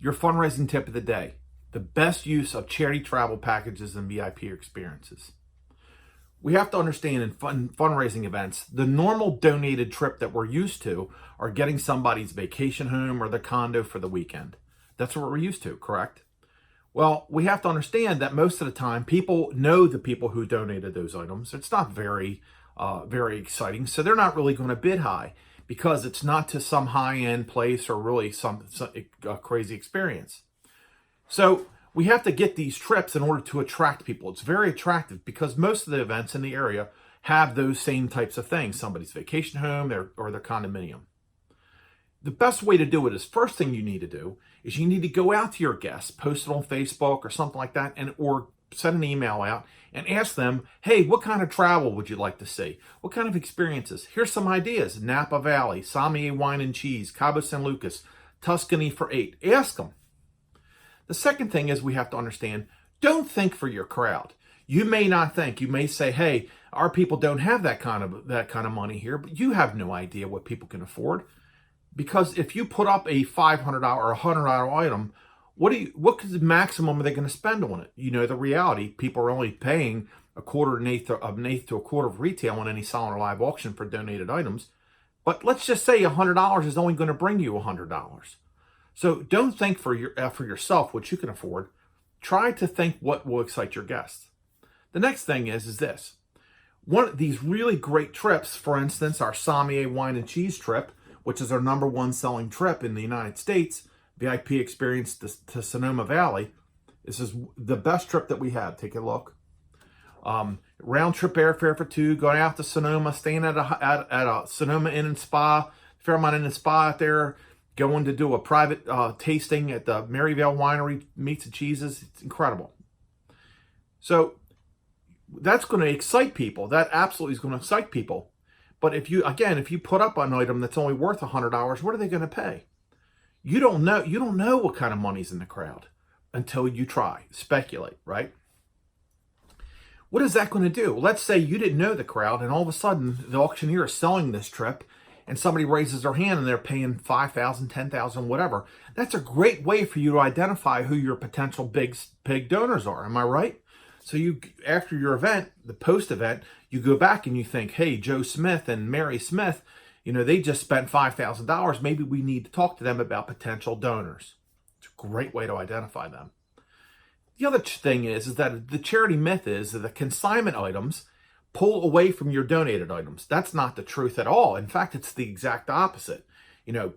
Your fundraising tip of the day: the best use of charity travel packages and VIP experiences. We have to understand in fundraising events, the normal donated trip that we're used to are getting somebody's vacation home or the condo for the weekend. That's what we're used to, correct? Well, we have to understand that most of the time, people know the people who donated those items. It's not very exciting, so they're not really going to bid high because it's not to some high-end place or really some crazy experience. So we have to get these trips in order to attract people. It's very attractive because most of the events in the area have those same types of things: somebody's vacation home or their condominium. The best way to do it is, first thing you need to do is you need to go out to your guests, post it on Facebook or something like that, or send an email out and ask them, hey, what kind of travel would you like to see? What kind of experiences? Here's some ideas: Napa Valley, Sommelier Wine and Cheese, Cabo San Lucas, Tuscany for 8. Ask them. The second thing is we have to understand, don't think for your crowd. You may not think. You may say, hey, our people don't have that kind of money here, but you have no idea what people can afford. Because if you put up a $500 or $100 item, what maximum are they going to spend on it? You know, the reality, people are only paying a quarter, an eighth to a quarter of retail on any silent or live auction for donated items. But let's just say $100 is only going to bring you $100. So don't think for yourself what you can afford. Try to think what will excite your guests. The next thing is this. One of these really great trips, for instance, our Sommelier Wine and Cheese trip, which is our #1 selling trip in the United States, VIP experience to Sonoma Valley. This is the best trip that we had. Take a look. Round trip airfare for 2, going out to Sonoma, staying at a Sonoma Inn and Spa, Fairmont Inn and Spa out there, going to do a private tasting at the Maryvale Winery, Meats and Cheeses. It's incredible. So that's going to excite people. That absolutely is going to excite people. But if you put up an item that's only worth $100, what are they going to pay? You don't know what kind of money's in the crowd until you try, speculate, right? What is that going to do? Let's say you didn't know the crowd, and all of a sudden the auctioneer is selling this trip, and somebody raises their hand and they're paying $5,000, $10,000, whatever. That's a great way for you to identify who your potential big donors are. Am I right? So after your event, the post-event, you go back and you think, hey, Joe Smith and Mary Smith, they just spent $5,000. Maybe we need to talk to them about potential donors. It's a great way to identify them. The other thing is that the charity myth is that the consignment items pull away from your donated items. That's not the truth at all. In fact, it's the exact opposite.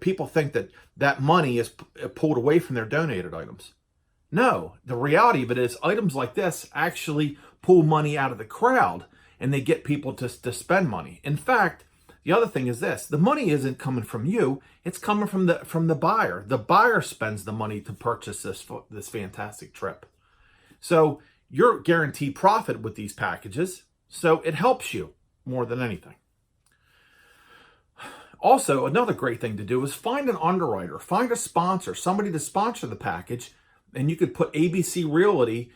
People think that money is pulled away from their donated items. No, the reality of it is items like this actually pull money out of the crowd, and they get people to spend money. In fact, the other thing is this: the money isn't coming from you; it's coming from the buyer. The buyer spends the money to purchase this fantastic trip. So you're guaranteed profit with these packages. So it helps you more than anything. Also, another great thing to do is find an underwriter, find a sponsor, somebody to sponsor the package, and you could put ABC Realty,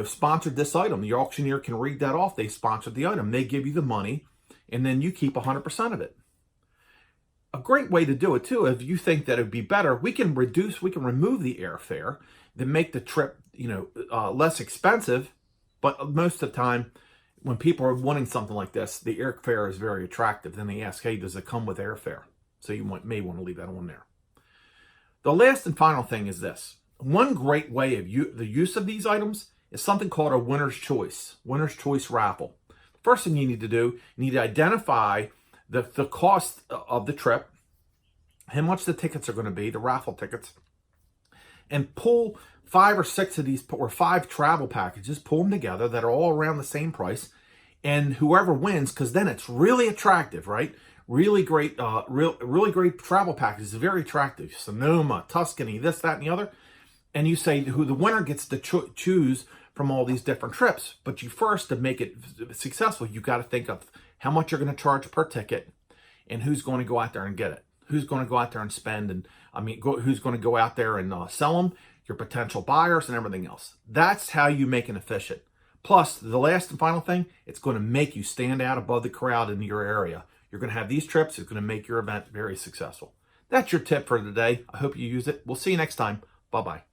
sponsored this item. The auctioneer can read that off. They sponsored the item. They give you the money, and then you keep 100% of it. A great way to do it too, if you think that it would be better, we can remove the airfare, then make the trip, less expensive. But most of the time, when people are wanting something like this, the airfare is very attractive. Then they ask, hey, does it come with airfare? So you may want to leave that on there. The last and final thing is this. One great way of the use of these items is something called a winner's choice raffle. First thing you need to do, you need to identify the cost of the trip, how much the tickets are going to be, the raffle tickets, and pull 5 or 6 of these, or 5 travel packages, pull them together that are all around the same price, and whoever wins, because then it's really attractive, right? Really great, really great travel packages, very attractive. Sonoma, Tuscany, this, that, and the other. And you say who the winner gets to choose from all these different trips. But you first, to make it successful, you got to think of how much you're going to charge per ticket, and who's going to go out there and get it. Who's going to go out there and spend, and who's going to go out there and sell them, your potential buyers and everything else. That's how you make it efficient. Plus, the last and final thing, it's going to make you stand out above the crowd in your area. You're going to have these trips. It's going to make your event very successful. That's your tip for today. I hope you use it. We'll see you next time. Bye-bye.